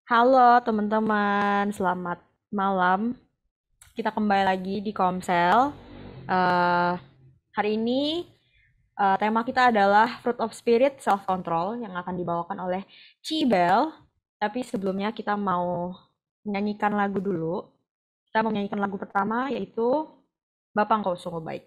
Halo teman-teman, selamat malam. Kita kembali lagi di Komsel. Eh, Hari ini tema kita adalah Fruit of Spirit Self Control yang akan dibawakan oleh Cibel. Tapi sebelumnya kita mau menyanyikan lagu dulu. Kita mau menyanyikan lagu pertama yaitu Bapak Engkau Sungguh Baik.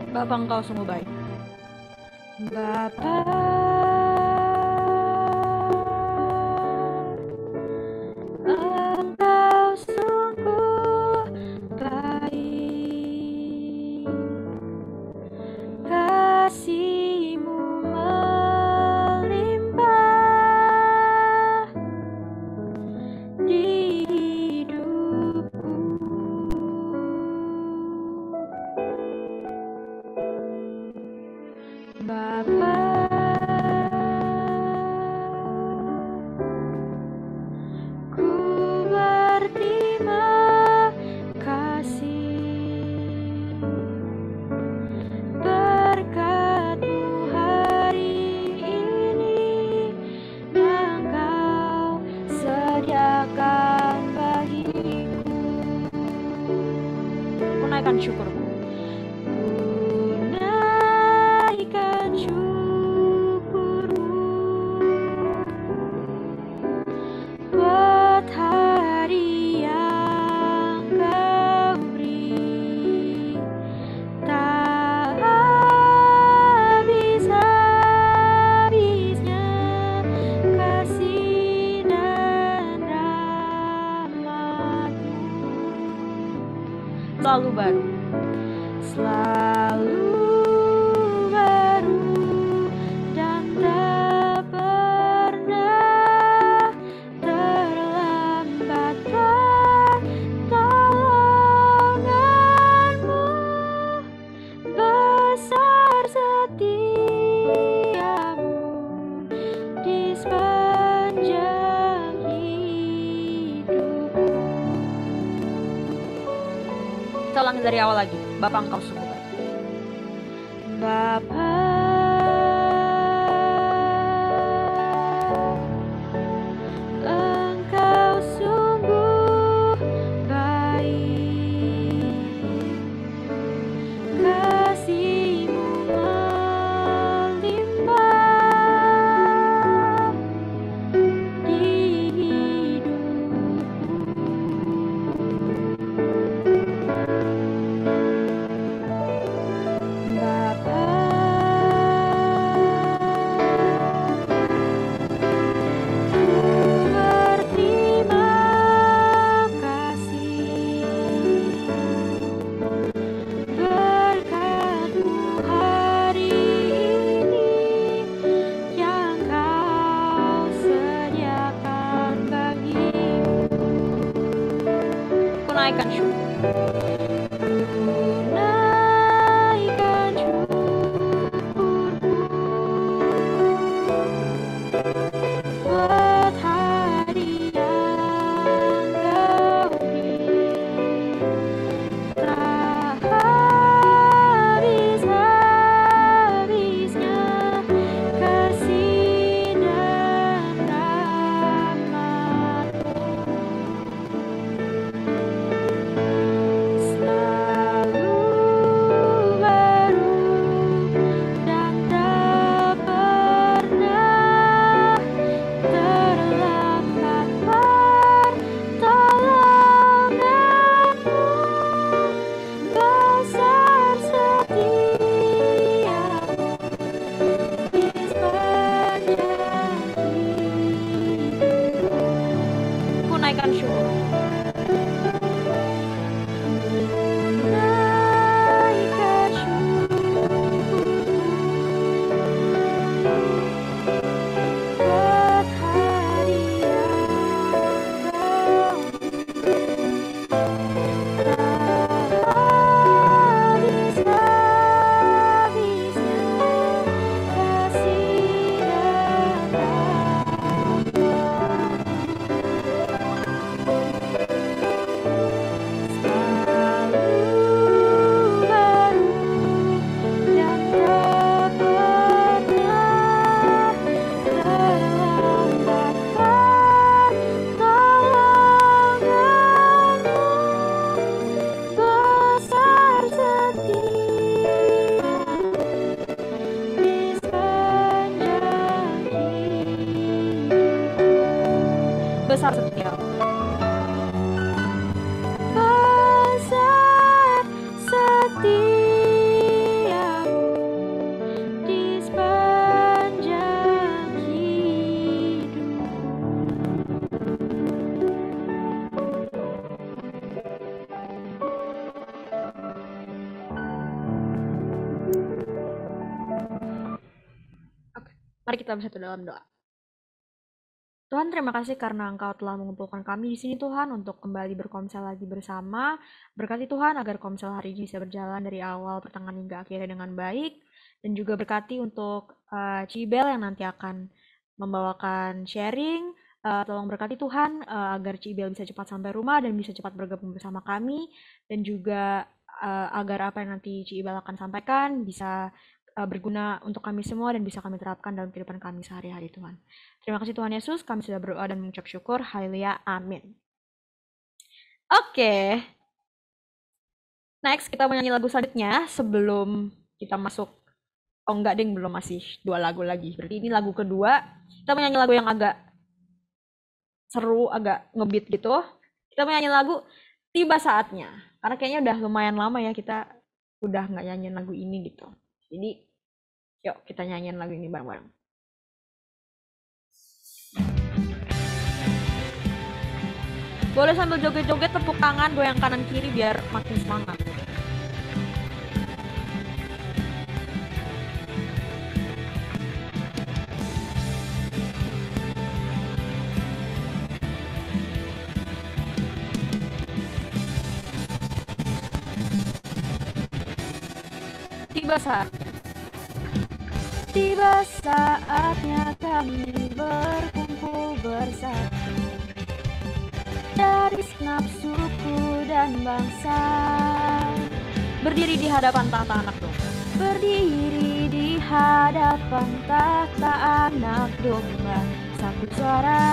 Bapak Engkau Sungguh Baik. Engkau sungguh baik, kasih-Mu melimpah di hidupku. Bapa, ku berterima kasih berkat-Mu hari ini yang Kau sediakan bagiku. Ku naikkan syukurku. Ku naikkan syukurku buat hari yang Kau beri. Tak habis-habisnya kasih dan rahmat-Mu. Selalu baru, selalu baru, dan tak pernah terlambat pertolongan-Mu. Besar setiamu di sepanjang hidupku. Kita ulangi dari awal lagi. Bapak Engkau sungguh baik. Bapa, Engkau sungguh baik, kasih-Mu melimpah di hidupku. Bapa, ku berterima kasih berkat-Mu hari ini yang Kau sediakan bagiku. Ku naikkan syukur. Ku naikkan syukurku buat hari yang Kau beri. Tak habis-habisnya kasih dan rahmat-Mu. Selalu baru, dan tak pernah terlambat pertolongan-Mu. Besar setiamu di sepanjang hidupku. Ku naikkan syukur. Naikkan syukurku buat hari yang Kau beri. Tak habis-habisnya besar setiap besar setiamu di sepanjang hidup. Oke, mari kita bersatu dalam doa. Tuhan, terima kasih karena Engkau telah mengumpulkan kami di sini, Tuhan, untuk kembali berkomsel lagi bersama. Berkati Tuhan agar komsel hari ini bisa berjalan dari awal, pertengahan, hingga akhirnya dengan baik. Dan juga berkati untuk Cibel yang nanti akan membawakan sharing. Tolong berkati Tuhan agar Cibel bisa cepat sampai rumah dan bisa cepat bergabung bersama kami. Dan juga agar apa yang nanti Cibel akan sampaikan bisa berguna untuk kami semua dan bisa kami terapkan dalam kehidupan kami sehari-hari, Tuhan. Terima kasih Tuhan Yesus, kami sudah berdoa dan mengucap syukur. Haleluya, amin. Oke, next kita menyanyi lagu selanjutnya sebelum kita masuk. Oh enggak ding, belum, masih 2 lagu lagi. Berarti ini lagu kedua. Kita menyanyi lagu yang agak seru, agak ngebeat gitu. Kita menyanyi lagu Tiba Saatnya. Karena kayaknya udah lumayan lama ya kita udah nggak nyanyiin lagu ini gitu. Jadi yuk kita nyanyiin lagu ini bareng-bareng. Boleh sambil joget-joget, tepuk tangan, goyang kanan kiri biar makin semangat. Tiba saatnya kami berkumpul bersatu dari segenap suku dan bangsa, berdiri di hadapan tahta anak domba. Berdiri di hadapan tahta anak domba, satu suara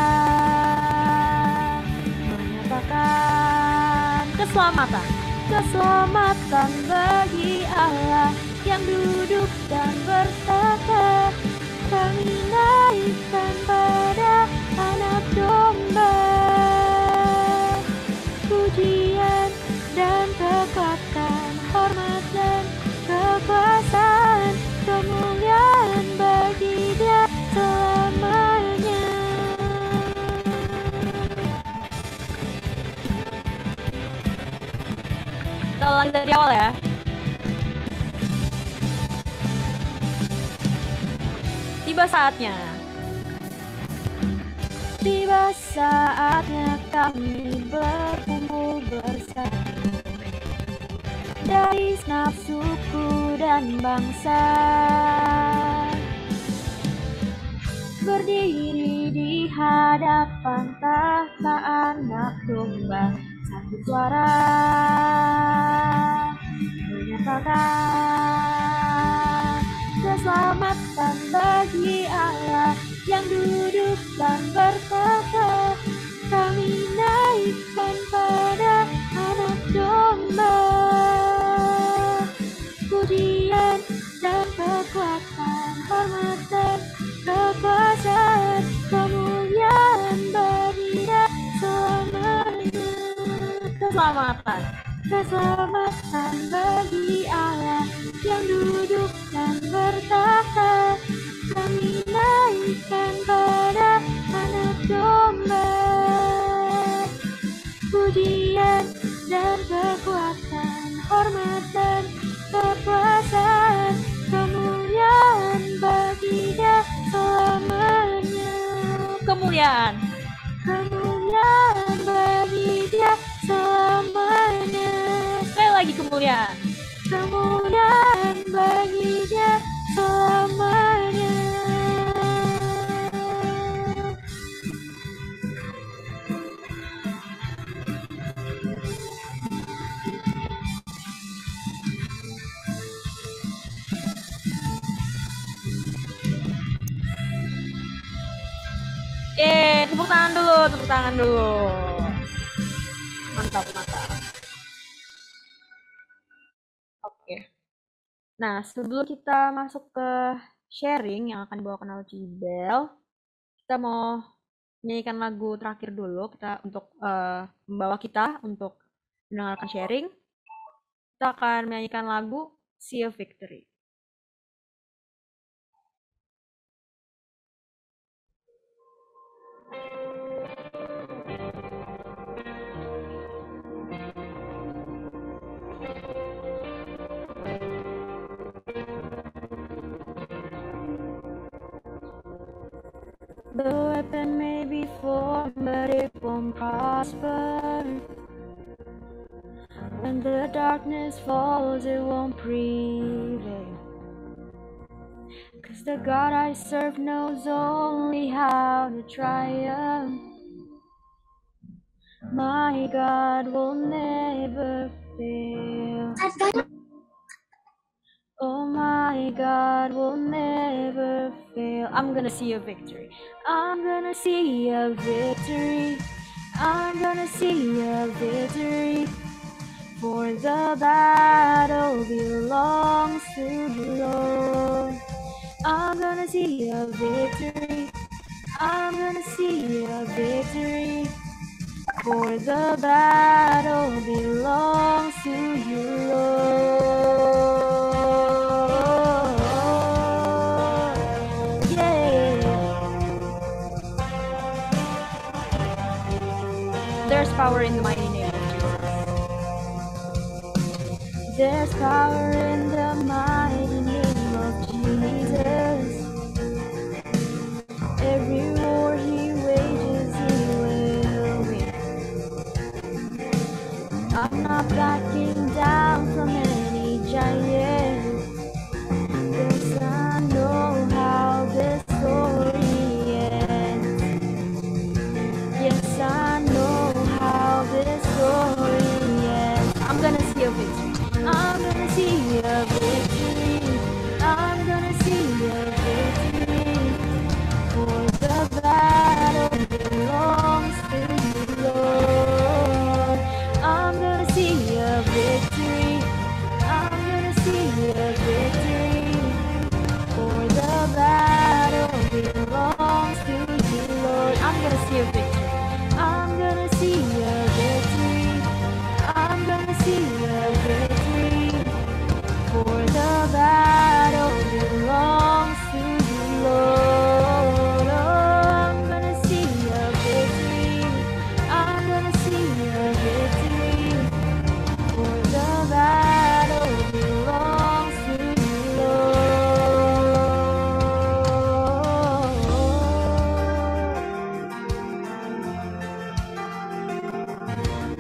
menyatakan keselamatan. Keselamatan bagi Allah yang duduk dan bertata. Kami naikkan pada anak domba pujian dan kekuatan, hormat dan kekuasaan, kemuliaan bagi Dia selamanya. Kita ulang dari awal ya. Tiba saatnya. Tiba saatnya kami berkumpul bersatu dari segenap suku dan bangsa, berdiri di hadapan tahta anak domba, satu suara menyatakan keselamatan bagi Allah yang duduk dan bertata. Kami naikkan pada anak domba pujian dan kekuatan, hormat dan kekuasaan, kemuliaan bagi Dia selamanya. Keselamatan, keselamatan bagi Allah yang duduk dan bertata. Kami naikkan pada anak domba pujian dan kekuatan, hormat dan kekuasaan, kemuliaan bagi Dia selamanya. Kemuliaan, kemuliaan bagi Dia selamanya. Sekali lagi kemuliaan, kemuliaan bagi Dia selamanya. Tepuk tangan dulu, tepuk tangan dulu. Mantap, mantap. Oke. Nah, sebelum kita masuk ke sharing yang akan dibawakan oleh Cibel, kita mau menyanyikan lagu terakhir dulu kita untuk membawa kita untuk mendengarkan sharing. Kita akan menyanyikan lagu See a Victory. The weapon may be formed, but it won't prosper. When the darkness falls, it won't prevail. 'Cause the God I serve knows only how to triumph. My God will never fail. Oh, my God will never fail. I'm gonna see a victory. I'm gonna see a victory. I'm gonna see a victory. For the battle belongs to the Lord. I'm gonna see a victory. I'm gonna see a victory. For the battle belongs to you, Lord. Yeah. There's power in the mighty name of Jesus. There's power in the mighty name of Jesus. Every war he wages, he will win. I'm not backing down from any giant. 'Cause I know how this story ends. Yes, I know how this story ends. I'm gonna see a victory. I'm gonna see a victory. I'm gonna see a victory. For the battle belongs to you, Lord. I'm gonna see a victory. I'm gonna see a victory. For the battle belongs to you, Lord. I'm gonna see a victory. I'm gonna see a victory. I'm gonna see a victory. For the battle belongs to you, Lord. Oh, I'm gonna see a victory. I'm gonna see a victory. For the battle belongs to you, Lord.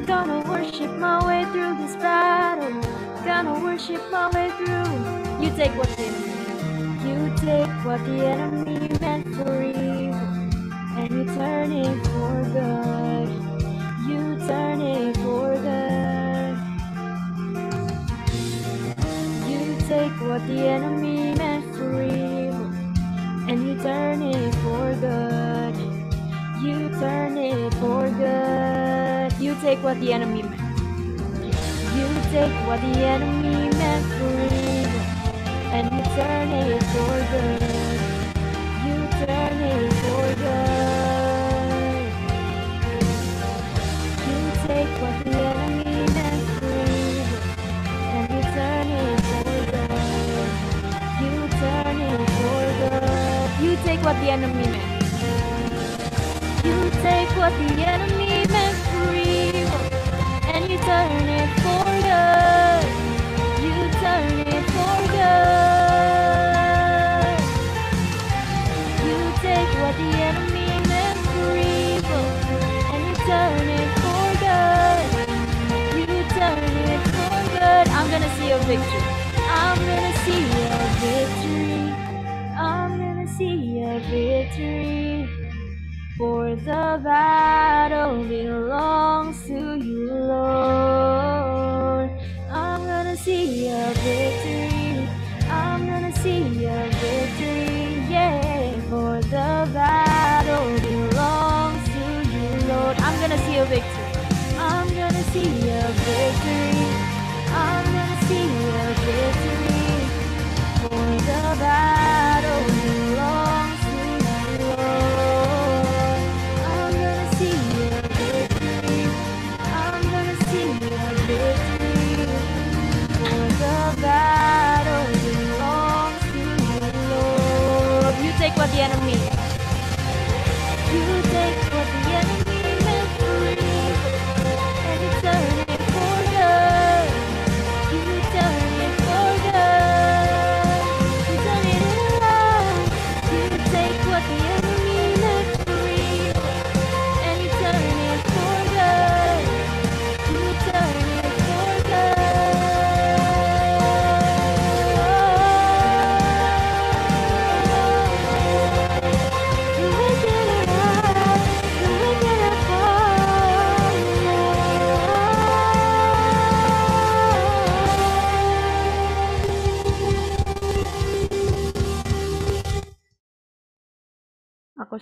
Gonna worship my way through this battle. Gonna worship my way through. You take what the enemy meant for evil, and you turn it for good. You turn it for good. You take what the enemy meant for evil, and you turn it for good. You turn it for good. You take what the enemy meant. You take what the enemy meant for evil, and you turn it for good. You turn it for good. You take what the enemy meant for evil, and you turn it for good. You turn it for good. You take what the enemy meant. You take what the enemy meant for evil, and you turn it for good. You turn it for good. You take what the enemy meant for evil, and you turn it for good. You turn it for good. I'm gonna see a victory. I'm gonna see a victory. I'm gonna see a victory. For the battle belongs to you, Lord. I'm gonna see a victory. I'm gonna see a victory. Yeah, for the battle belongs to you, Lord. I'm gonna see a victory. I'm gonna see a victory. I'm gonna see a victory. For the battle belongs to you, Lord.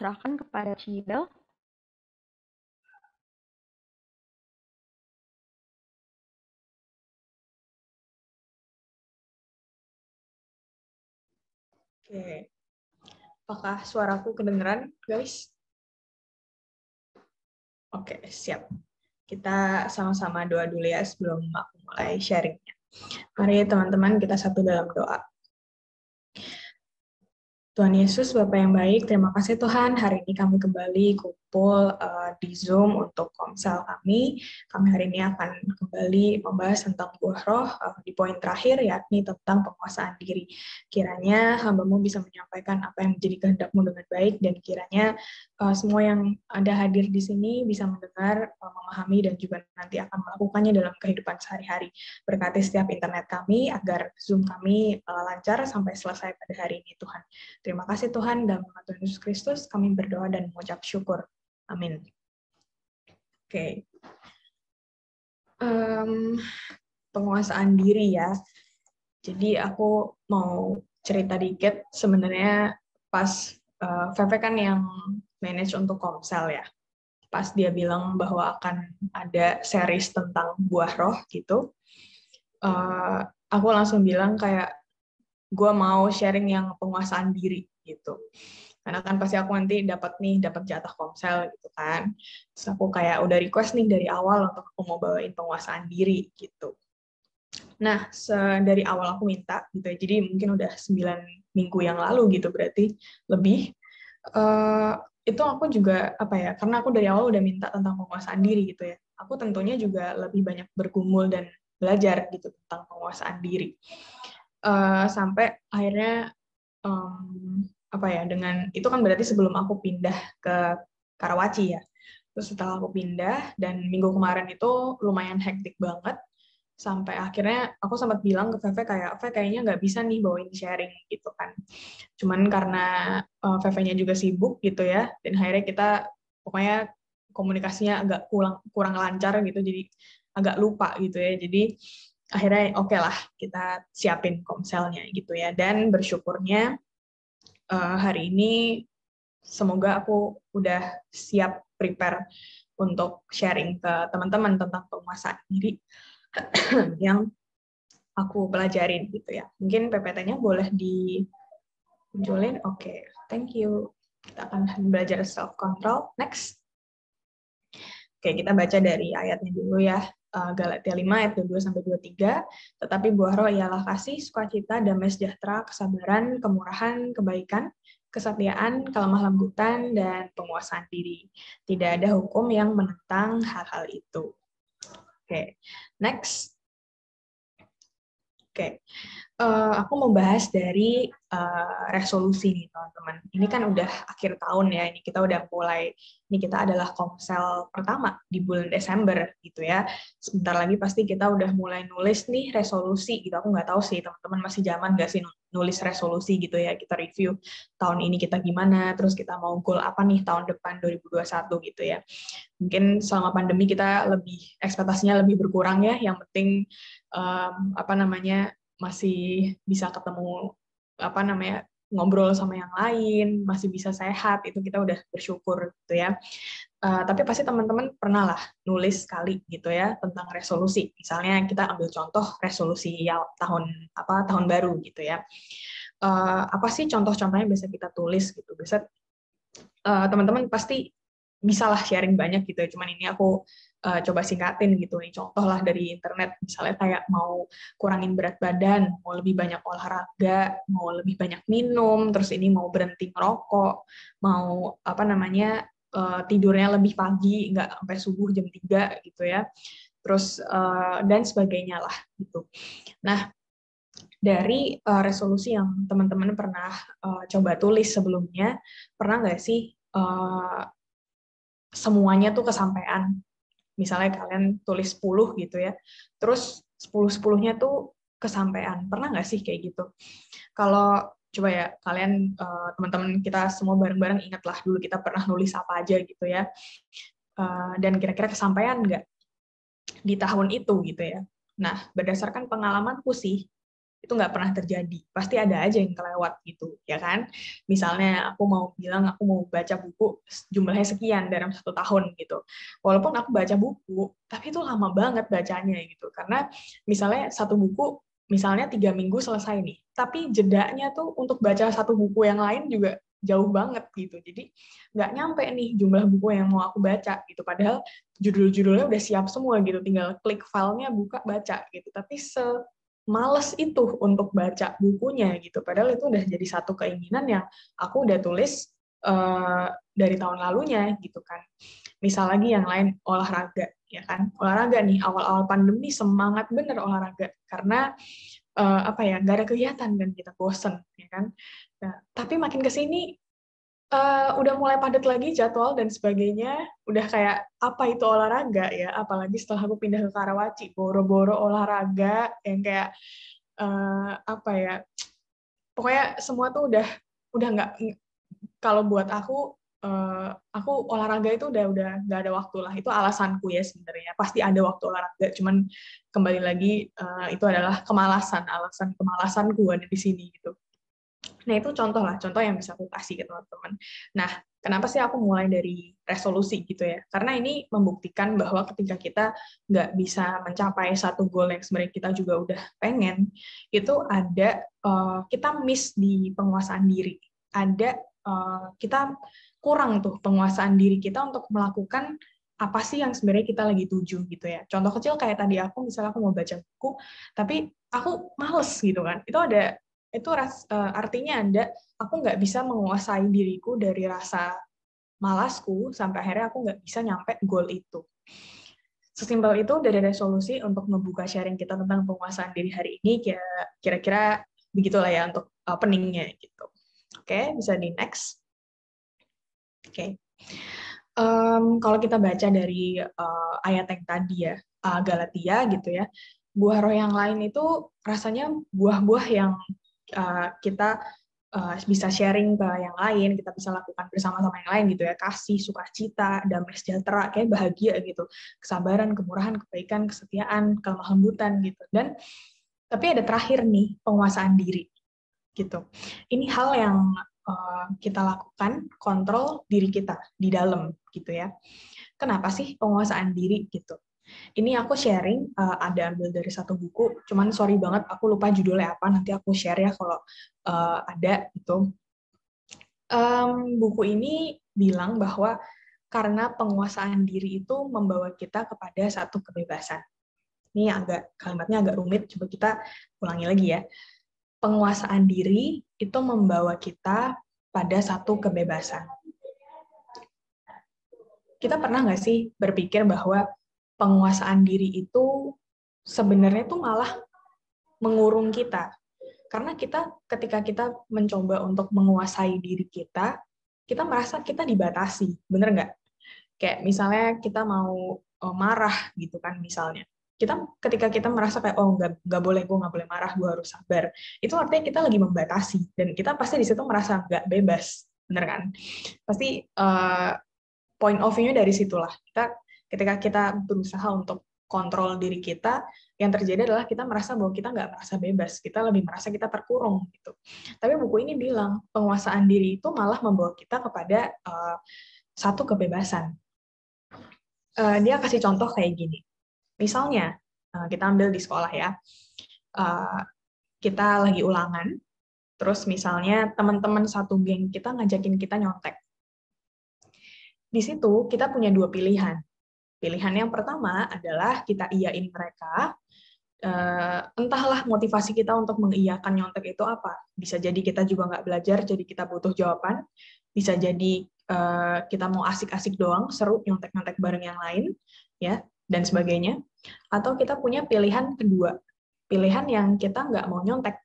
serahkan kepada Cibel. Oke, apakah suaraku kedengeran, guys? Oke, siap. Kita sama-sama doa dulu ya sebelum aku mulai sharingnya. Mari teman-teman kita satu dalam doa. Tuhan Yesus, Bapa yang baik, terima kasih Tuhan. Hari ini kami kembali kumpul di Zoom untuk komsel kami. Kami hari ini akan kembali membahas tentang buah roh di poin terakhir, yakni tentang penguasaan diri. Kiranya hamba-Mu bisa menyampaikan apa yang menjadi kehendak-Mu dengan baik, dan kiranya semua yang ada hadir di sini bisa mendengar, memahami, dan juga nanti akan melakukannya dalam kehidupan sehari-hari. Berkati setiap internet kami, agar Zoom kami lancar sampai selesai pada hari ini, Tuhan. Terima kasih Tuhan, dalam nama Tuhan Yesus Kristus kami berdoa dan mengucap syukur. Amin. Oke. Penguasaan diri ya. Jadi aku mau cerita dikit. Sebenarnya pas Veve kan yang manage untuk komsel ya. Pas dia bilang bahwa akan ada series tentang buah roh gitu, aku langsung bilang kayak gue mau sharing yang penguasaan diri gitu. Karena kan pasti aku nanti dapat jatah komsel gitu kan. Terus aku kayak udah request nih dari awal untuk aku mau bawain penguasaan diri gitu. Nah, dari awal aku minta gitu ya. Jadi mungkin udah 9 minggu yang lalu gitu berarti lebih. Itu aku juga apa ya? Karena aku dari awal udah minta tentang penguasaan diri gitu ya. Aku tentunya juga lebih banyak bergumul dan belajar gitu tentang penguasaan diri. Sampai akhirnya apa ya, dengan itu kan berarti sebelum aku pindah ke Karawaci ya. Terus setelah aku pindah dan minggu kemarin itu lumayan hektik banget, sampai akhirnya aku sempat bilang ke Veve kayak, Veve kayaknya nggak bisa nih bawain sharing gitu kan. Cuman karena Veve-nya juga sibuk gitu ya, dan akhirnya kita pokoknya komunikasinya agak kurang lancar gitu, jadi agak lupa gitu ya. Jadi akhirnya oke lah kita siapin komselnya gitu ya. Dan bersyukurnya hari ini semoga aku udah siap prepare untuk sharing ke teman-teman tentang penguasaan diri yang aku pelajarin gitu ya. Mungkin PPT-nya boleh dimunculin. Oke, thank you. Kita akan belajar self control. Next. Oke, kita baca dari ayatnya dulu ya. Galatia 5 ayat 22 sampai 23. Tetapi buah roh ialah kasih, sukacita, damai sejahtera, kesabaran, kemurahan, kebaikan, kesetiaan, kelemah lembutan, dan penguasaan diri. Tidak ada hukum yang menentang hal-hal itu. Oke, next. Oke, aku mau bahas dari resolusi nih teman-teman. Ini kan udah akhir tahun ya, ini kita udah mulai, ini kita adalah komsel pertama di bulan Desember gitu ya. Sebentar lagi pasti kita udah mulai nulis nih resolusi gitu. Aku nggak tahu sih teman-teman masih zaman nggak sih nulis resolusi gitu ya. Kita review tahun ini kita gimana, terus kita mau goal apa nih tahun depan 2021 gitu ya. Mungkin selama pandemi kita lebih ekspektasinya lebih berkurang ya. Yang penting apa namanya masih bisa ketemu apa namanya ngobrol sama yang lain, masih bisa sehat, itu kita udah bersyukur gitu ya. Tapi pasti teman-teman pernah lah nulis sekali gitu ya tentang resolusi. Misalnya kita ambil contoh resolusi ya tahun baru gitu ya. Apa sih contoh-contohnya bisa kita tulis gitu. Bisa teman-teman pasti bisa lah sharing banyak gitu ya. Cuman ini aku coba singkatin gitu nih. Contoh lah dari internet, misalnya kayak mau kurangin berat badan, mau lebih banyak olahraga, mau lebih banyak minum, terus ini mau berhenti ngerokok, mau apa namanya tidurnya lebih pagi, nggak sampai subuh jam 3 gitu ya. Terus dan sebagainya lah gitu. Nah, dari resolusi yang teman-teman pernah coba tulis sebelumnya, pernah nggak sih semuanya tuh kesampaian? Misalnya kalian tulis 10 gitu ya, terus 10-10-nya tuh kesampaian. Pernah nggak sih kayak gitu? Kalau coba ya kalian teman-teman kita semua bareng-bareng ingatlah dulu kita pernah nulis apa aja gitu ya, dan kira-kira kesampaian nggak di tahun itu gitu ya. Nah, berdasarkan pengalamanku sih, itu nggak pernah terjadi. Pasti ada aja yang kelewat gitu, ya kan? Misalnya aku mau bilang aku mau baca buku jumlahnya sekian dalam 1 tahun gitu. Walaupun aku baca buku, tapi itu lama banget bacanya gitu. Karena misalnya satu buku, misalnya 3 minggu selesai nih. Tapi jedanya tuh untuk baca satu buku yang lain juga jauh banget gitu. Jadi nggak nyampe nih jumlah buku yang mau aku baca gitu. Padahal judul-judulnya udah siap semua gitu. Tinggal klik filenya, buka, baca gitu. Tapi males itu untuk baca bukunya gitu. Padahal itu udah jadi satu keinginan yang aku udah tulis dari tahun lalunya gitu kan. Misal lagi yang lain olahraga ya kan. Olahraga nih awal-awal pandemi semangat bener olahraga karena apa ya nggak ada kegiatan kan kita bosen ya kan. Nah, tapi makin kesini udah mulai padat lagi jadwal dan sebagainya, udah kayak apa itu olahraga ya, apalagi setelah aku pindah ke Karawaci, boro-boro olahraga yang kayak apa ya, pokoknya semua tuh udah nggak, kalau buat aku olahraga itu udah nggak ada waktu lah, itu alasanku ya sebenarnya, pasti ada waktu olahraga, cuman kembali lagi itu adalah alasan kemalasanku ada di sini gitu. Nah, itu contoh yang bisa aku kasih ke teman-teman. Nah, kenapa sih aku mulai dari resolusi gitu ya? Karena ini membuktikan bahwa ketika kita nggak bisa mencapai satu goal yang sebenarnya kita juga udah pengen, itu ada kita miss di penguasaan diri. Ada kita kurang tuh penguasaan diri kita untuk melakukan apa sih yang sebenarnya kita lagi tuju gitu ya. Contoh kecil kayak tadi misalnya aku mau baca buku, tapi aku males gitu kan. Itu artinya aku nggak bisa menguasai diriku dari rasa malasku sampai akhirnya aku nggak bisa nyampe goal itu. Sesimpel itu dari resolusi untuk membuka sharing kita tentang penguasaan diri hari ini, kira-kira begitulah ya untuk openingnya gitu. Oke, bisa di next. Oke. Kalau kita baca dari ayat yang tadi ya, Galatia gitu ya, buah roh yang lain itu rasanya buah-buah yang kita bisa sharing ke yang lain, kita bisa lakukan bersama-sama yang lain gitu ya, kasih, sukacita, damai sejahtera, kayak bahagia gitu, kesabaran, kemurahan, kebaikan, kesetiaan, kelemah lembutan gitu. Dan tapi ada terakhir nih, penguasaan diri gitu. Ini hal yang kita lakukan, kontrol diri kita di dalam gitu ya. Kenapa sih penguasaan diri gitu? Ini aku sharing, ada ambil dari satu buku, cuman sorry banget aku lupa judulnya apa, nanti aku share ya kalau ada gitu. Buku ini bilang bahwa karena penguasaan diri itu membawa kita kepada satu kebebasan. Ini kalimatnya agak rumit, coba kita ulangi lagi ya. Penguasaan diri itu membawa kita pada satu kebebasan. Kita pernah nggak sih berpikir bahwa penguasaan diri itu sebenarnya tuh malah mengurung kita? Karena ketika kita mencoba untuk menguasai diri kita merasa kita dibatasi, bener nggak? Kayak misalnya kita mau marah gitu kan misalnya. Ketika kita merasa kayak nggak boleh, gue nggak boleh marah, gue harus sabar. Itu artinya kita lagi membatasi dan kita pasti di situ merasa nggak bebas, bener kan? Pasti point of view-nya dari situlah. Ketika kita berusaha untuk kontrol diri kita, yang terjadi adalah kita merasa bahwa kita nggak merasa bebas, kita lebih merasa kita terkurung gitu. Tapi buku ini bilang penguasaan diri itu malah membawa kita kepada satu kebebasan. Dia kasih contoh kayak gini. Misalnya kita ambil di sekolah ya, kita lagi ulangan, terus misalnya teman-teman satu geng kita ngajakin kita nyontek. Di situ kita punya dua pilihan. Pilihan yang pertama adalah kita iyain mereka, entahlah motivasi kita untuk mengiyakan nyontek itu apa. Bisa jadi kita juga nggak belajar, jadi kita butuh jawaban. Bisa jadi kita mau asik-asik doang, seru nyontek-nyontek bareng yang lain, ya, dan sebagainya. Atau kita punya pilihan kedua, pilihan yang kita nggak mau nyontek,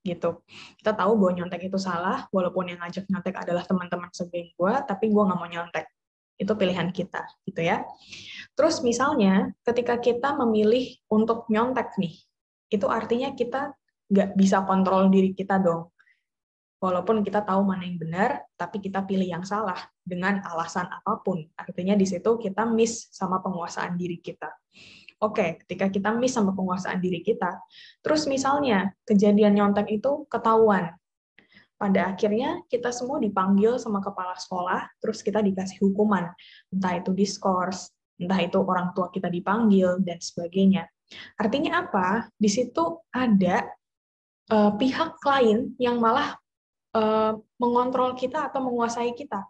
gitu. Kita tahu bahwa nyontek itu salah, walaupun yang ngajak nyontek adalah teman-teman segeng gue, tapi gue nggak mau nyontek. Itu pilihan kita, gitu ya. Terus misalnya, ketika kita memilih untuk nyontek nih, itu artinya kita nggak bisa kontrol diri kita dong. Walaupun kita tahu mana yang benar, tapi kita pilih yang salah dengan alasan apapun. Artinya di situ kita miss sama penguasaan diri kita. Oke, ketika kita miss sama penguasaan diri kita, terus misalnya kejadian nyontek itu ketahuan, pada akhirnya kita semua dipanggil sama kepala sekolah, terus kita dikasih hukuman, entah itu diskors, entah itu orang tua kita dipanggil, dan sebagainya. Artinya apa? Di situ ada pihak lain yang malah mengontrol kita atau menguasai kita.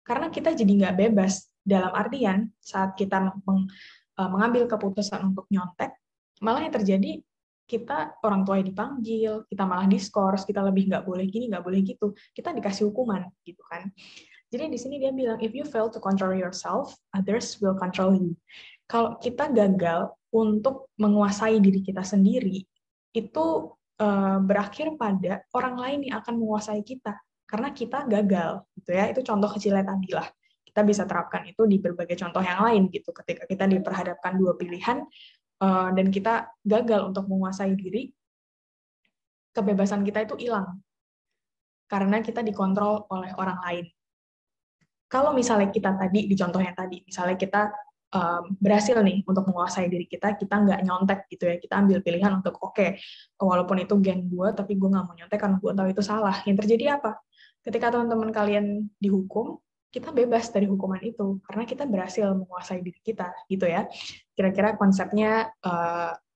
Karena kita jadi nggak bebas, dalam artian saat kita mengambil keputusan untuk nyontek, malah yang terjadi kita orang tua dipanggil, kita malah diskors, kita lebih nggak boleh gini, nggak boleh gitu, kita dikasih hukuman gitu kan. Jadi di sini dia bilang, if you fail to control yourself, others will control you. Kalau kita gagal untuk menguasai diri kita sendiri, itu berakhir pada orang lain yang akan menguasai kita karena kita gagal gitu ya. Itu contoh kecilnya tadi lah. Kita bisa terapkan itu di berbagai contoh yang lain gitu. Ketika kita diperhadapkan dua pilihan dan kita gagal untuk menguasai diri, kebebasan kita itu hilang karena kita dikontrol oleh orang lain. Kalau misalnya kita tadi di contoh yang tadi, misalnya kita berhasil nih untuk menguasai diri kita nggak nyontek gitu ya, kita ambil pilihan untuk oke, walaupun itu geng gue, tapi gue nggak mau nyontek karena gue tahu itu salah. Yang terjadi apa? Ketika teman-teman kalian dihukum, kita bebas dari hukuman itu karena kita berhasil menguasai diri kita gitu ya. Kira-kira konsepnya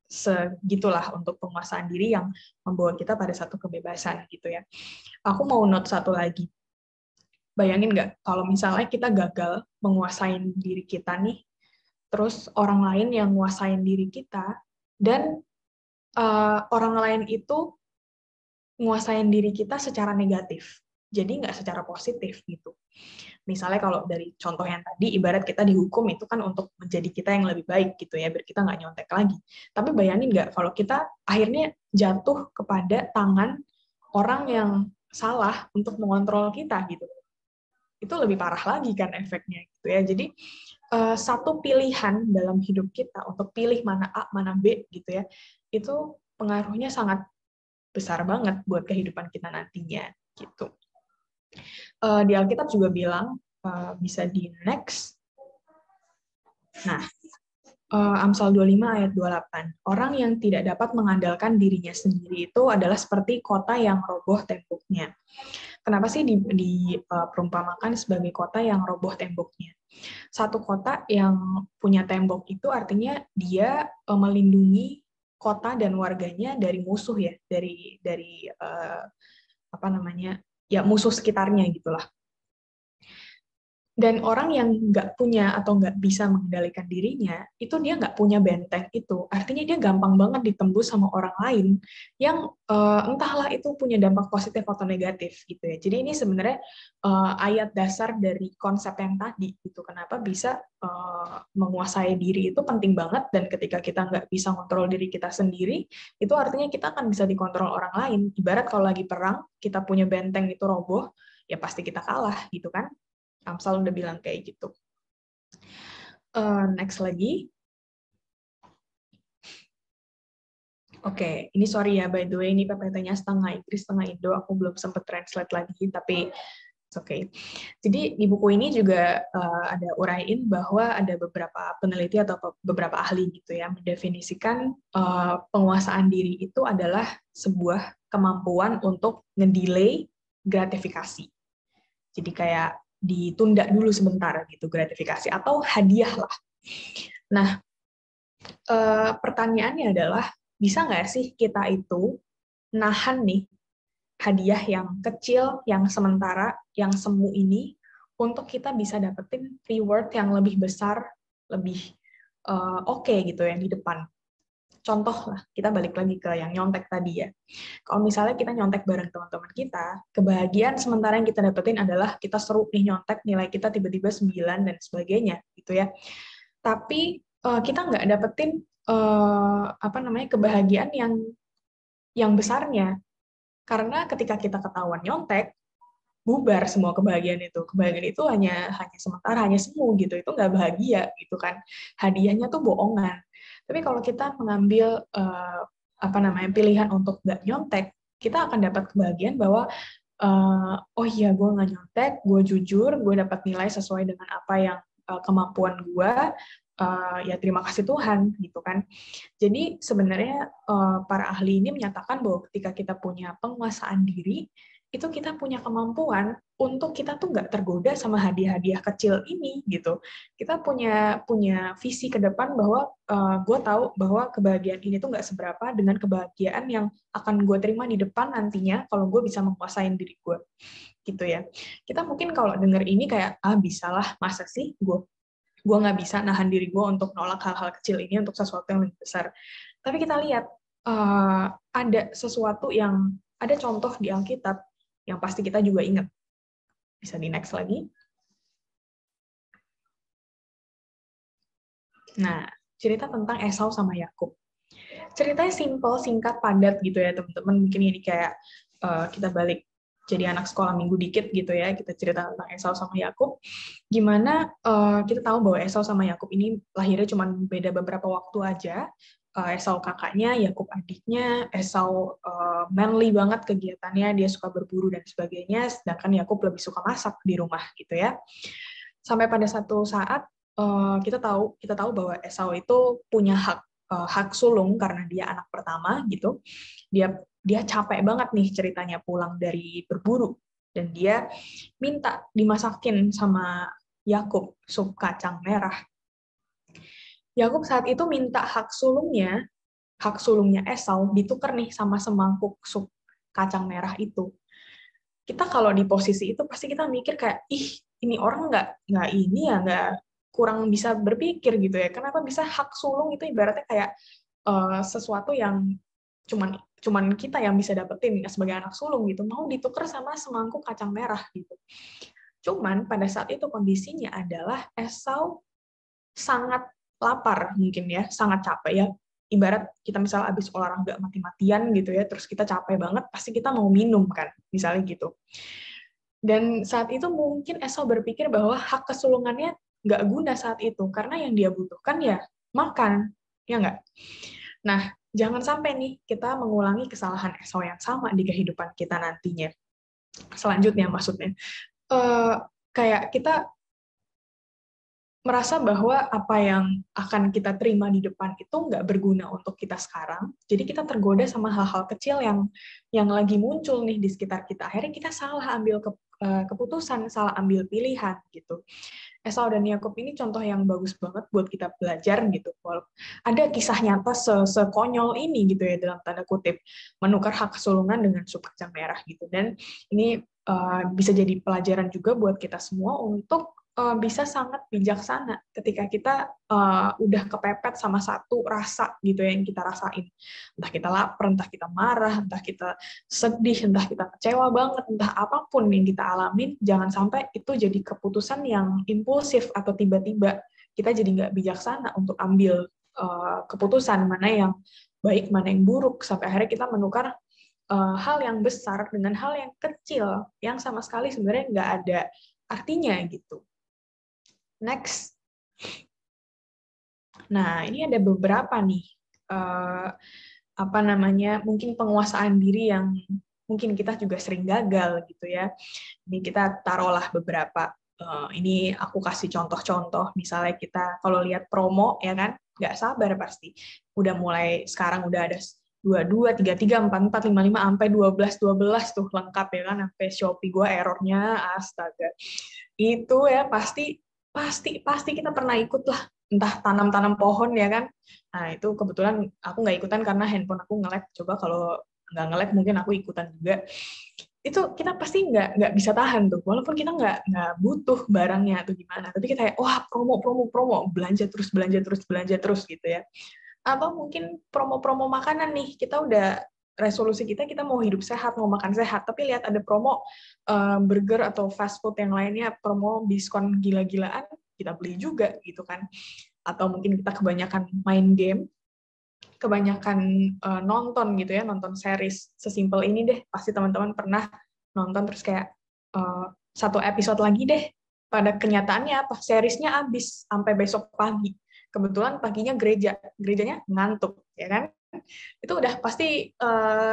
segitulah untuk penguasaan diri yang membawa kita pada satu kebebasan gitu ya. Aku mau note satu lagi. Bayangin nggak kalau misalnya kita gagal menguasai diri kita nih, terus orang lain yang nguasain diri kita, dan orang lain itu nguasain diri kita secara negatif, jadi nggak secara positif gitu. Misalnya kalau dari contoh yang tadi, ibarat kita dihukum itu kan untuk menjadi kita yang lebih baik gitu ya, biar kita nggak nyontek lagi. Tapi bayangin nggak kalau kita akhirnya jatuh kepada tangan orang yang salah untuk mengontrol kita gitu. Itu lebih parah lagi kan efeknya gitu ya. Jadi satu pilihan dalam hidup kita untuk pilih mana A, mana B gitu ya, itu pengaruhnya sangat besar banget buat kehidupan kita nantinya gitu. Di Alkitab juga bilang, bisa di next. Nah, Amsal 25 ayat 28. Orang yang tidak dapat mengandalkan dirinya sendiri itu adalah seperti kota yang roboh temboknya. Kenapa sih diperumpamakan sebagai kota yang roboh temboknya? Satu kota yang punya tembok itu artinya dia melindungi kota dan warganya dari musuh ya, dari apa namanya, ya musuh sekitarnya gitulah. Dan orang yang nggak punya atau nggak bisa mengendalikan dirinya, itu dia nggak punya benteng itu. Artinya dia gampang banget ditembus sama orang lain yang entahlah itu punya dampak positif atau negatif gitu ya. Jadi ini sebenarnya ayat dasar dari konsep yang tadi gitu. Kenapa bisa menguasai diri itu penting banget, dan ketika kita nggak bisa kontrol diri kita sendiri, itu artinya kita akan bisa dikontrol orang lain. Ibarat kalau lagi perang, kita punya benteng itu roboh, ya pasti kita kalah gitu kan. Amsal udah bilang kayak gitu. Next lagi. Oke, ini sorry ya, by the way, ini PPT-nya setengah Inggris, setengah Indo. Aku belum sempat translate lagi, tapi it's okay. Jadi di buku ini juga ada uraiin bahwa ada beberapa peneliti atau beberapa ahli gitu ya mendefinisikan penguasaan diri itu adalah sebuah kemampuan untuk ngedelay gratifikasi. Jadi kayak ditunda dulu sebentar gitu gratifikasi atau hadiah lah. Nah, pertanyaannya adalah bisa nggak sih kita itu nahan nih hadiah yang kecil, yang sementara, yang semu ini untuk kita bisa dapetin reward yang lebih besar, lebih oke gitu yang di depan. Contoh lah, kita balik lagi ke yang nyontek tadi ya. Kalau misalnya kita nyontek bareng teman-teman kita, kebahagiaan sementara yang kita dapetin adalah kita seru nih nyontek, nilai kita tiba-tiba 9 dan sebagainya gitu ya. Tapi kita nggak dapetin apa namanya kebahagiaan yang besarnya. Karena ketika kita ketahuan nyontek, bubar semua kebahagiaan itu. Kebahagiaan itu hanya sementara, hanya semu gitu. Itu nggak bahagia gitu kan. Hadiahnya tuh bohongan. Tapi kalau kita mengambil apa namanya pilihan untuk nggak nyontek, kita akan dapat kebahagiaan bahwa oh iya gue nggak nyontek, gue jujur, gue dapat nilai sesuai dengan apa yang kemampuan gue, ya terima kasih Tuhan gitu kan. Jadi sebenarnya para ahli ini menyatakan bahwa ketika kita punya penguasaan diri, itu kita punya kemampuan untuk kita tuh nggak tergoda sama hadiah-hadiah kecil ini gitu. Kita punya visi ke depan bahwa gue tahu bahwa kebahagiaan ini tuh nggak seberapa dengan kebahagiaan yang akan gue terima di depan nantinya kalau gue bisa menguasai diri gue gitu ya. Kita mungkin kalau denger ini kayak bisalah, masa sih gue nggak bisa nahan diri gue untuk nolak hal-hal kecil ini untuk sesuatu yang lebih besar. Tapi kita lihat ada sesuatu yang ada contoh di Alkitab yang pasti kita juga ingat. Bisa di next lagi. Nah, cerita tentang Esau sama Yakub. Ceritanya simple, singkat, padat gitu ya teman-teman. Mungkin ini kayak kita balik jadi anak sekolah minggu dikit gitu ya, kita cerita tentang Esau sama Yakub. Gimana kita tahu bahwa Esau sama Yakub ini lahirnya cuma beda beberapa waktu aja. Esau kakaknya, Yakub adiknya. Esau manly banget kegiatannya, dia suka berburu dan sebagainya, sedangkan Yakub lebih suka masak di rumah gitu ya. Sampai pada satu saat kita tahu bahwa Esau itu punya hak sulung karena dia anak pertama gitu. Dia capek banget nih ceritanya pulang dari berburu dan dia minta dimasakin sama Yakub sup kacang merah. Yakub saat itu minta hak sulungnya Esau ditukar nih sama semangkuk sup kacang merah itu. Kita kalau di posisi itu pasti kita mikir kayak, ini orang nggak ini ya, nggak kurang bisa berpikir gitu ya. Kenapa bisa hak sulung itu ibaratnya kayak sesuatu yang cuman kita yang bisa dapetin sebagai anak sulung gitu, mau ditukar sama semangkuk kacang merah gitu. Cuman pada saat itu kondisinya adalah Esau sangat lapar mungkin ya, sangat capek ya. Ibarat kita misalnya habis olahraga mati-matian gitu ya, terus kita capek banget, pasti kita mau minum kan, misalnya gitu. Dan saat itu mungkin Esau berpikir bahwa hak kesulungannya nggak guna saat itu, karena yang dia butuhkan ya makan, ya nggak? Nah, jangan sampai nih kita mengulangi kesalahan Esau yang sama di kehidupan kita nantinya. Selanjutnya maksudnya, kayak kita merasa bahwa apa yang akan kita terima di depan itu nggak berguna untuk kita sekarang, jadi kita tergoda sama hal-hal kecil yang lagi muncul nih di sekitar kita. Akhirnya kita salah ambil keputusan, salah ambil pilihan gitu. Esau dan Yakub ini contoh yang bagus banget buat kita belajar gitu. Ada kisah nyata sekonyol ini gitu ya, dalam tanda kutip, menukar hak kesulungan dengan sup kacang merah gitu. Dan ini bisa jadi pelajaran juga buat kita semua untuk bisa sangat bijaksana ketika kita udah kepepet sama satu rasa gitu ya yang kita rasain. Entah kita lapar, entah kita marah, entah kita sedih, entah kita kecewa banget, entah apapun yang kita alamin, jangan sampai itu jadi keputusan yang impulsif atau tiba-tiba. Kita jadi nggak bijaksana untuk ambil keputusan mana yang baik, mana yang buruk, sampai akhirnya kita menukar hal yang besar dengan hal yang kecil yang sama sekali sebenarnya nggak ada artinya gitu. Next. Nah, ini ada beberapa nih mungkin penguasaan diri yang mungkin kita juga sering gagal gitu ya. Ini kita taruhlah beberapa. Ini aku kasih contoh-contoh. Misalnya kita kalau lihat promo ya kan, nggak sabar pasti. Udah mulai sekarang udah ada 22, 33, 44, 55 sampai 12 tuh lengkap ya kan, sampai Shopee gue errornya astaga. Itu ya pasti kita pernah ikut lah, entah tanam pohon ya kan. Nah itu kebetulan aku nggak ikutan karena handphone aku nge-lag. Coba kalau nggak nge-lag mungkin aku ikutan juga. Itu kita pasti nggak bisa tahan tuh, walaupun kita nggak butuh barangnya atau gimana, tapi kita kayak wah promo belanja terus gitu ya. Atau mungkin promo makanan nih, kita udah resolusi kita mau hidup sehat, mau makan sehat, tapi lihat ada promo burger atau fast food yang lainnya, promo diskon gila-gilaan, kita beli juga gitu kan. Atau mungkin kita kebanyakan main game, kebanyakan nonton gitu ya, nonton series. Sesimpel ini deh, pasti teman-teman pernah nonton terus kayak satu episode lagi deh, pada kenyataannya apa? Seriesnya habis sampai besok pagi. Kebetulan paginya gerejanya ngantuk, ya kan? itu udah pasti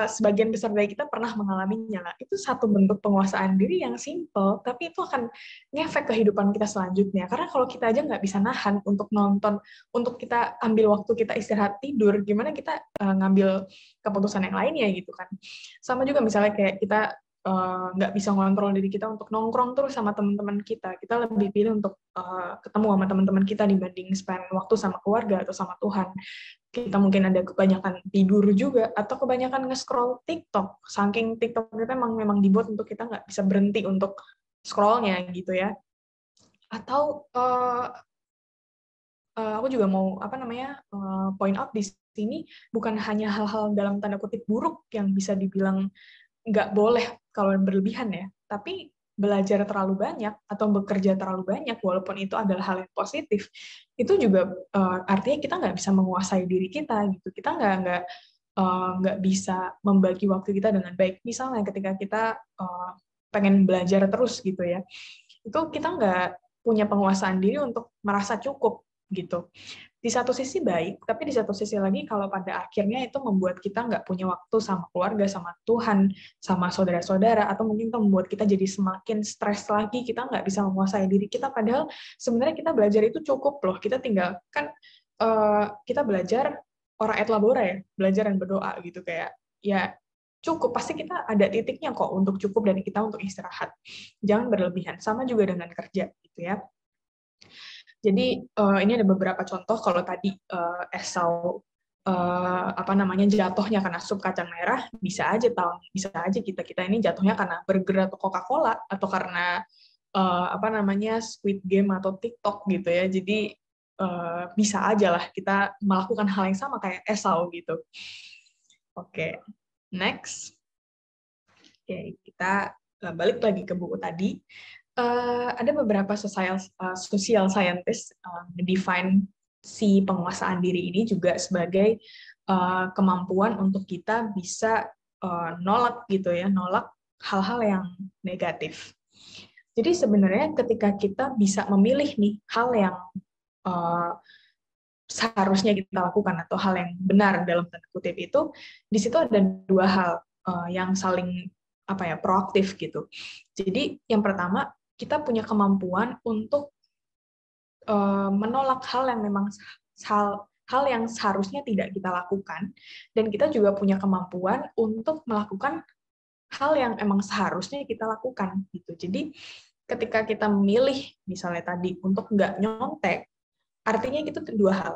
sebagian besar dari kita pernah mengalaminya lah. Itu satu bentuk penguasaan diri yang simple, tapi itu akan ngefek kehidupan kita selanjutnya. Karena kalau kita aja nggak bisa nahan untuk nonton, untuk kita ambil waktu kita istirahat tidur, gimana kita ngambil keputusan yang lainnya gitu kan. Sama juga misalnya kayak kita nggak bisa ngontrol diri kita untuk nongkrong terus sama teman-teman kita. Kita lebih pilih untuk ketemu sama teman-teman kita dibanding spend waktu sama keluarga atau sama Tuhan. Kita mungkin ada kebanyakan tidur juga, atau kebanyakan nge-scroll TikTok. Saking TikTok kita memang dibuat untuk kita nggak bisa berhenti untuk scrollnya gitu ya. Atau aku juga mau point out di sini, bukan hanya hal-hal dalam tanda kutip buruk yang bisa dibilang nggak boleh kalau berlebihan ya, tapi belajar terlalu banyak atau bekerja terlalu banyak, walaupun itu adalah hal yang positif, itu juga artinya kita nggak bisa menguasai diri kita gitu. Kita nggak bisa membagi waktu kita dengan baik. Misalnya ketika kita pengen belajar terus gitu ya, itu kita nggak punya penguasaan diri untuk merasa cukup gitu. Di satu sisi baik, tapi di satu sisi lagi kalau pada akhirnya itu membuat kita nggak punya waktu sama keluarga, sama Tuhan, sama saudara-saudara, atau mungkin itu membuat kita jadi semakin stres lagi, kita nggak bisa menguasai diri kita, padahal sebenarnya kita belajar itu cukup loh, kita tinggal, kan kita belajar ora et labora ya, belajar dan berdoa gitu, kayak ya cukup, pasti kita ada titiknya kok untuk cukup dan kita untuk istirahat. Jangan berlebihan, sama juga dengan kerja gitu ya. Jadi ini ada beberapa contoh. Kalau tadi Esau jatuhnya karena sup kacang merah, bisa aja kita ini jatuhnya karena burger atau Coca-Cola, atau karena Squid Game atau TikTok gitu ya. Jadi bisa aja lah kita melakukan hal yang sama kayak Esau gitu. Oke, next. Oke, kita balik lagi ke buku tadi. Ada beberapa social scientist define si penguasaan diri ini juga sebagai kemampuan untuk kita bisa nolak gitu ya, nolak hal-hal yang negatif. Jadi sebenarnya ketika kita bisa memilih nih hal yang seharusnya kita lakukan atau hal yang benar dalam tanda kutip itu, di situ ada dua hal yang saling proaktif gitu. Jadi yang pertama, kita punya kemampuan untuk menolak hal yang memang hal yang seharusnya tidak kita lakukan, dan kita juga punya kemampuan untuk melakukan hal yang emang seharusnya kita lakukan gitu. Jadi ketika kita memilih misalnya tadi untuk nggak nyontek, artinya itu dua hal.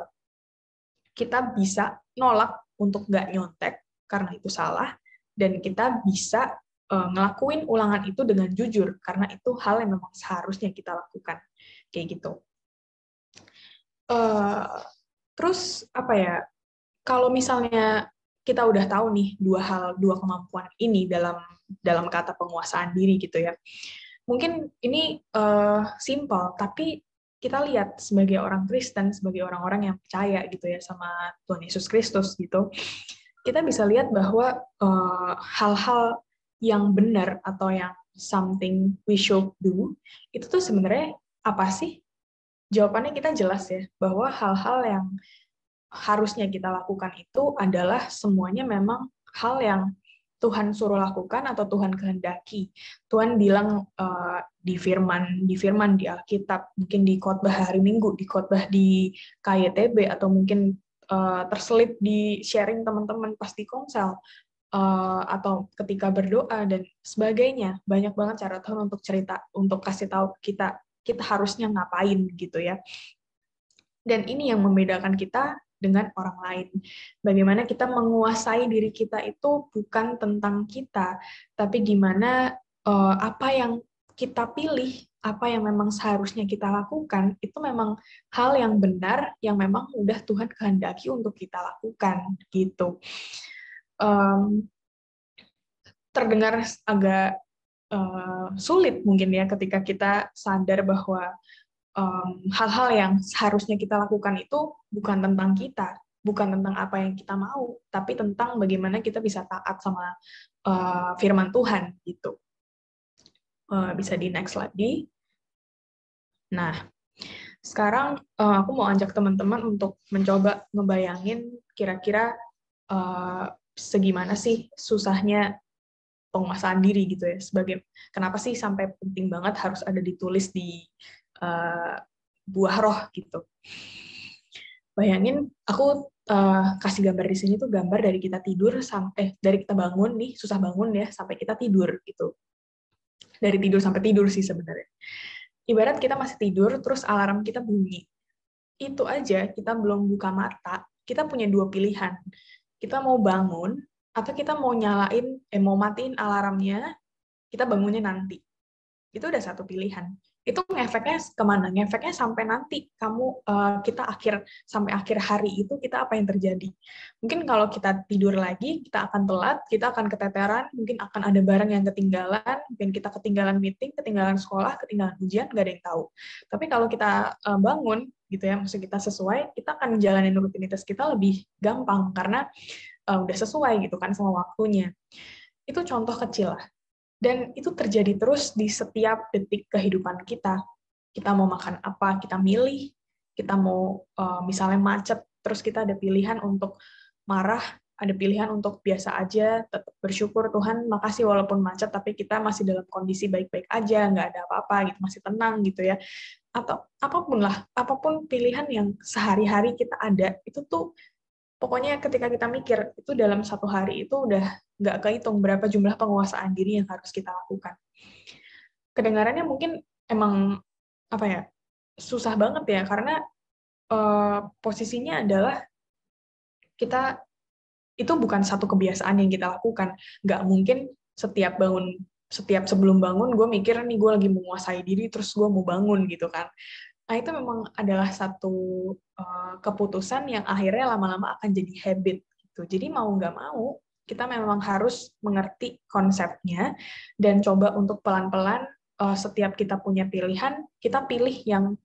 Kita bisa nolak untuk nggak nyontek karena itu salah, dan kita bisa ngelakuin ulangan itu dengan jujur karena itu hal yang memang seharusnya kita lakukan, kayak gitu. Terus kalau misalnya kita udah tahu nih dua kemampuan ini dalam kata penguasaan diri gitu ya, mungkin ini simple, tapi kita lihat sebagai orang Kristen, sebagai orang-orang yang percaya gitu ya sama Tuhan Yesus Kristus gitu, kita bisa lihat bahwa hal-hal yang benar atau yang something we should do, itu tuh sebenarnya apa sih? Jawabannya kita jelas ya, bahwa hal-hal yang harusnya kita lakukan itu adalah semuanya memang hal yang Tuhan suruh lakukan atau Tuhan kehendaki. Tuhan bilang di firman di Alkitab, mungkin di khotbah hari Minggu, di khotbah di KYTB, atau mungkin terselip di sharing teman-teman pas di komsel, atau ketika berdoa dan sebagainya. Banyak banget cara Tuhan untuk cerita, untuk kasih tahu kita harusnya ngapain gitu ya. Dan ini yang membedakan kita dengan orang lain. Bagaimana kita menguasai diri kita itu bukan tentang kita, tapi gimana apa yang kita pilih, apa yang memang seharusnya kita lakukan, itu memang hal yang benar, yang memang udah Tuhan kehendaki untuk kita lakukan, gitu. Terdengar agak sulit mungkin ya ketika kita sadar bahwa hal-hal yang seharusnya kita lakukan itu bukan tentang kita, bukan tentang apa yang kita mau, tapi tentang bagaimana kita bisa taat sama firman Tuhan gitu. Bisa di next lagi. Nah, sekarang aku mau ajak teman-teman untuk mencoba ngebayangin kira-kira segimana sih susahnya penguasaan diri gitu ya. Kenapa sih sampai penting banget harus ada ditulis di uh, buah roh gitu. Bayangin aku kasih gambar di sini tuh gambar dari kita tidur sampai dari kita bangun nih, susah bangun ya, sampai kita tidur gitu. Dari tidur sampai tidur sih sebenarnya. Ibarat kita masih tidur, terus alarm kita bunyi. Itu aja kita belum buka mata, kita punya dua pilihan. Kita mau bangun, atau kita mau matiin alarmnya, kita bangunnya nanti. Itu udah satu pilihan. Itu ngefeknya kemana? Ngefeknya sampai nanti kita sampai akhir hari itu kita apa yang terjadi? Mungkin kalau kita tidur lagi, kita akan telat, kita akan keteteran, mungkin akan ada barang yang ketinggalan, mungkin kita ketinggalan meeting, ketinggalan sekolah, ketinggalan ujian, nggak ada yang tahu. Tapi kalau kita bangun, gitu ya, maksud kita sesuai, kita akan jalanin rutinitas kita lebih gampang karena udah sesuai gitu kan sama waktunya. Itu contoh kecil lah. Dan itu terjadi terus di setiap detik kehidupan kita. Kita mau makan apa, kita milih. Kita mau misalnya macet, terus kita ada pilihan untuk marah, ada pilihan untuk biasa aja, tetap bersyukur Tuhan, makasih walaupun macet, tapi kita masih dalam kondisi baik-baik aja, nggak ada apa-apa, gitu, masih tenang gitu ya. Atau apapun lah, apapun pilihan yang sehari-hari kita ada, itu tuh pokoknya ketika kita mikir, itu dalam satu hari itu udah nggak kehitung berapa jumlah penguasaan diri yang harus kita lakukan. Kedengarannya mungkin emang apa ya, susah banget ya, karena posisinya adalah kita itu bukan satu kebiasaan yang kita lakukan. Nggak mungkin setiap sebelum bangun, gue mikir nih gue lagi menguasai diri, terus gue mau bangun gitu kan. Nah, itu memang adalah satu keputusan yang akhirnya lama-lama akan jadi habit. Gitu. Jadi mau nggak mau, kita memang harus mengerti konsepnya dan coba untuk pelan-pelan setiap kita punya pilihan, kita pilih yang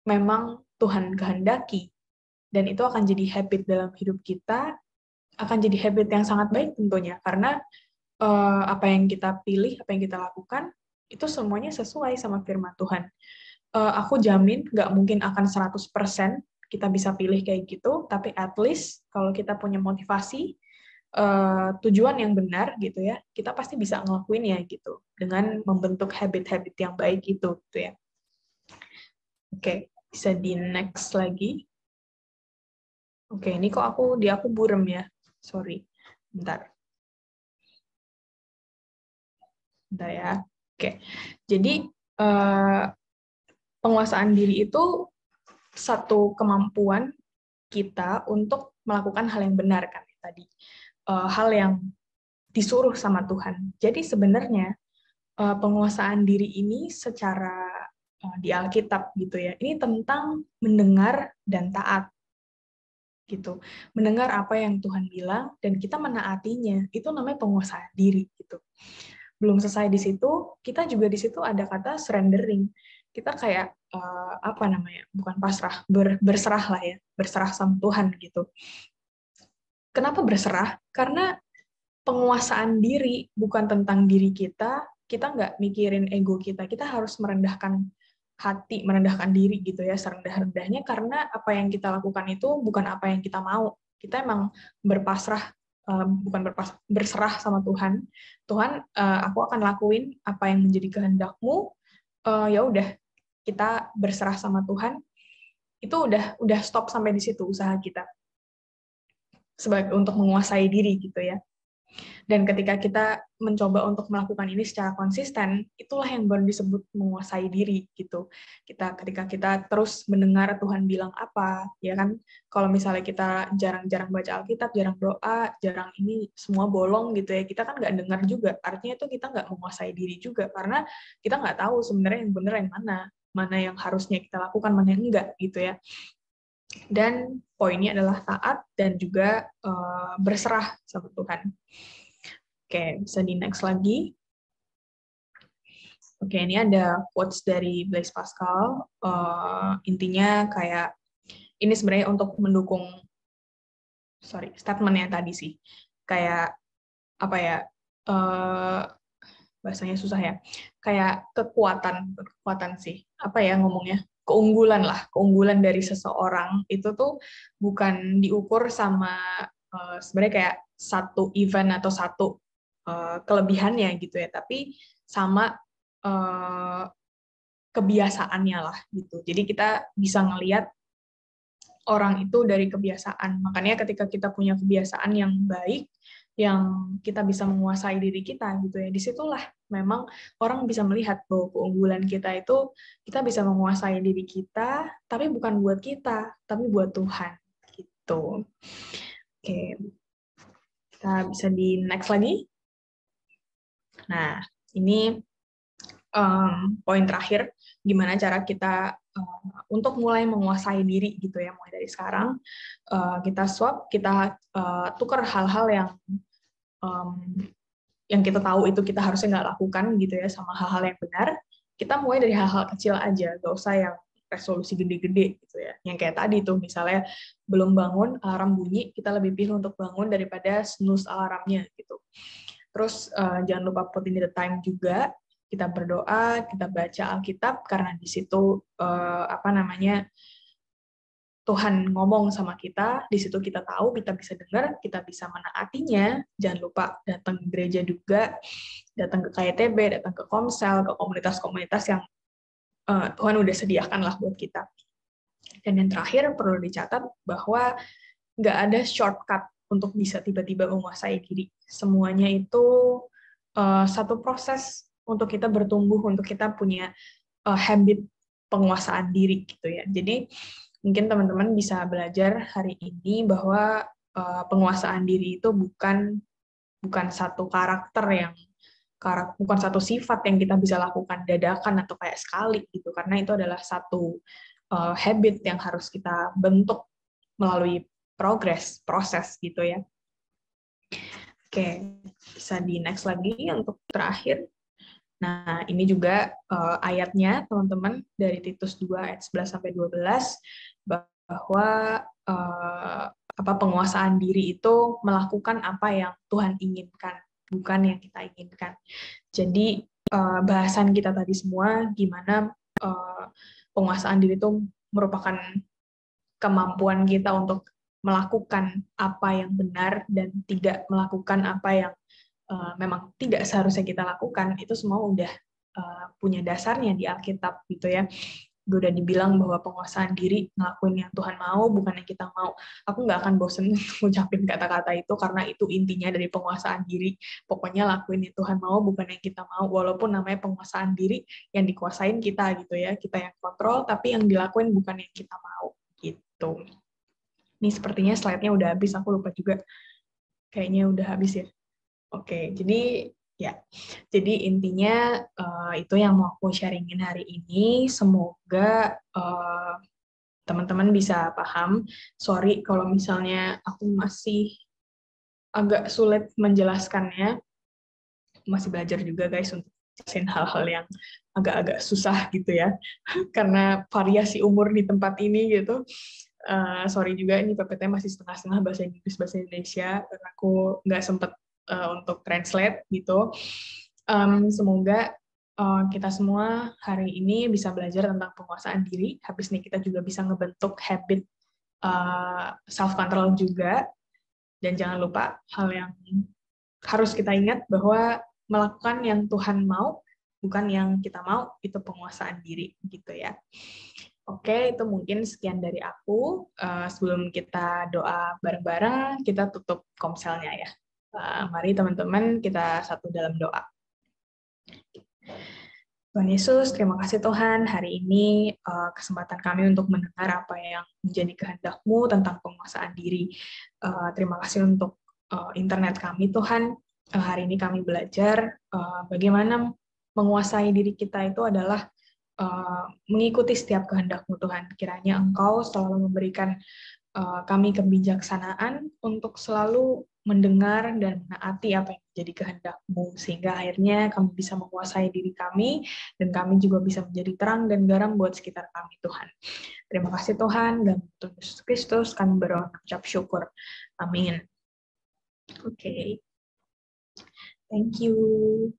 memang Tuhan kehendaki. Dan itu akan jadi habit dalam hidup kita, akan jadi habit yang sangat baik tentunya, karena apa yang kita pilih, apa yang kita lakukan, itu semuanya sesuai sama firman Tuhan. Aku jamin nggak mungkin akan 100% kita bisa pilih kayak gitu, tapi at least kalau kita punya motivasi, tujuan yang benar gitu ya, kita pasti bisa ngelakuin ya gitu, dengan membentuk habit-habit yang baik itu gitu ya. Oke, bisa di next lagi. Oke, ini kok aku burem ya, sorry, bentar ya. Oke, jadi penguasaan diri itu satu kemampuan kita untuk melakukan hal yang benar kan tadi, hal yang disuruh sama Tuhan. Jadi sebenarnya penguasaan diri ini secara di Alkitab gitu ya, ini tentang mendengar dan taat gitu, mendengar apa yang Tuhan bilang dan kita menaatinya, itu namanya penguasaan diri gitu. Belum selesai di situ, kita juga di situ ada kata surrendering. Kita kayak apa namanya? Bukan pasrah, berserah lah ya, berserah sama Tuhan gitu. Kenapa berserah? Karena penguasaan diri bukan tentang diri kita nggak mikirin ego kita harus merendahkan hati, merendahkan diri gitu ya, serendah-rendahnya, karena apa yang kita lakukan itu bukan apa yang kita mau. Kita emang berserah sama Tuhan. Tuhan, aku akan lakuin apa yang menjadi kehendakmu. Ya udah, kita berserah sama Tuhan. Itu udah stop sampai di situ usaha kita sebagai untuk menguasai diri gitu ya. Dan ketika kita mencoba untuk melakukan ini secara konsisten, itulah yang baru disebut menguasai diri gitu. Ketika kita terus mendengar Tuhan bilang apa, ya kan? Kalau misalnya kita jarang-jarang baca Alkitab, jarang doa, jarang ini semua bolong gitu ya, kita kan nggak dengar juga. Artinya itu kita nggak menguasai diri juga, karena kita nggak tahu sebenarnya yang benar yang mana yang harusnya kita lakukan, mana yang enggak gitu ya. Dan poinnya adalah taat dan juga berserah sama Tuhan. Oke, bisa di next lagi. Oke, ini ada quotes dari Blaise Pascal. Intinya kayak, ini sebenarnya untuk mendukung, statement yang tadi sih. Kayak, apa ya, bahasanya susah ya. Kayak kekuatan sih. Apa ya ngomongnya? Keunggulan dari seseorang itu tuh bukan diukur sama sebenarnya kayak satu event atau satu kelebihannya gitu ya, tapi sama kebiasaannya lah gitu. Jadi kita bisa ngelihat orang itu dari kebiasaan. Makanya ketika kita punya kebiasaan yang baik, yang kita bisa menguasai diri kita gitu ya, disitulah memang orang bisa melihat bahwa keunggulan kita itu kita bisa menguasai diri kita, tapi bukan buat kita, tapi buat Tuhan gitu. Oke, kita bisa di next lagi. Nah, ini poin terakhir, gimana cara kita untuk mulai menguasai diri gitu ya, mulai dari sekarang kita swap, kita tukar hal-hal yang kita tahu itu kita harusnya nggak lakukan gitu ya, sama hal-hal yang benar. Kita mulai dari hal-hal kecil aja, gak usah yang resolusi gede-gede gitu ya. Yang kayak tadi tuh, misalnya belum bangun, alarm bunyi, kita lebih pilih untuk bangun daripada snooze alarmnya gitu. Terus jangan lupa put in the time juga, kita berdoa, kita baca Alkitab, karena di situ Tuhan ngomong sama kita, di situ kita tahu, kita bisa dengar, kita bisa menaatinya. Jangan lupa datang ke gereja juga, datang ke KYTB, datang ke Komsel, ke komunitas-komunitas yang Tuhan udah sediakan lah buat kita. Dan yang terakhir perlu dicatat bahwa nggak ada shortcut untuk bisa tiba-tiba menguasai diri. Semuanya itu satu proses untuk kita bertumbuh, untuk kita punya habit penguasaan diri gitu ya. Jadi mungkin teman-teman bisa belajar hari ini bahwa penguasaan diri itu bukan satu bukan satu sifat yang kita bisa lakukan dadakan atau kayak sekali gitu, karena itu adalah satu habit yang harus kita bentuk melalui proses gitu ya. Oke, bisa di next lagi untuk terakhir. Nah, ini juga ayatnya teman-teman dari Titus 2 ayat 11 sampai 12 bahwa penguasaan diri itu melakukan apa yang Tuhan inginkan, bukan yang kita inginkan. Jadi bahasan kita tadi semua gimana penguasaan diri itu merupakan kemampuan kita untuk melakukan apa yang benar dan tidak melakukan apa yang memang tidak seharusnya kita lakukan. Itu semua udah punya dasarnya di Alkitab gitu ya. Gue udah dibilang bahwa penguasaan diri ngelakuin yang Tuhan mau, bukan yang kita mau. Aku nggak akan bosen ngucapin kata-kata itu, karena itu intinya dari penguasaan diri. Pokoknya lakuin yang Tuhan mau, bukan yang kita mau. Walaupun namanya penguasaan diri, yang dikuasain kita gitu ya. Kita yang kontrol, tapi yang dilakuin bukan yang kita mau gitu. Ini sepertinya slide-nya udah habis, aku lupa juga. Kayaknya udah habis ya. Oke, jadi intinya itu yang mau aku sharingin hari ini. Semoga teman-teman bisa paham. Sorry kalau misalnya aku masih agak sulit menjelaskannya. Masih belajar juga guys untuk jelasin hal-hal yang agak-agak susah gitu ya. Karena variasi umur di tempat ini gitu. Sorry juga, ini PPT masih setengah-setengah bahasa Inggris, bahasa Indonesia, karena aku nggak sempat untuk translate gitu. Semoga kita semua hari ini bisa belajar tentang penguasaan diri. Habis ini kita juga bisa ngebentuk habit self-control juga. Dan jangan lupa, hal yang harus kita ingat bahwa melakukan yang Tuhan mau, bukan yang kita mau, itu penguasaan diri gitu ya. Oke, itu mungkin sekian dari aku. Sebelum kita doa bareng-bareng, kita tutup komselnya ya. Mari teman-teman kita satu dalam doa. Tuhan Yesus, terima kasih Tuhan. Hari ini kesempatan kami untuk mendengar apa yang menjadi kehendak-Mu tentang penguasaan diri. Terima kasih untuk internet kami Tuhan. Hari ini kami belajar bagaimana menguasai diri kita itu adalah mengikuti setiap kehendak-Mu Tuhan. Kiranya Engkau selalu memberikan kami kebijaksanaan untuk selalu mendengar dan menaati apa yang menjadi kehendak-Mu, sehingga akhirnya kami bisa menguasai diri kami, dan kami juga bisa menjadi terang dan garam buat sekitar kami Tuhan. Terima kasih Tuhan, dan Tuhan Yesus Kristus kami berdoa mengucap syukur. Amin. Oke. Thank you.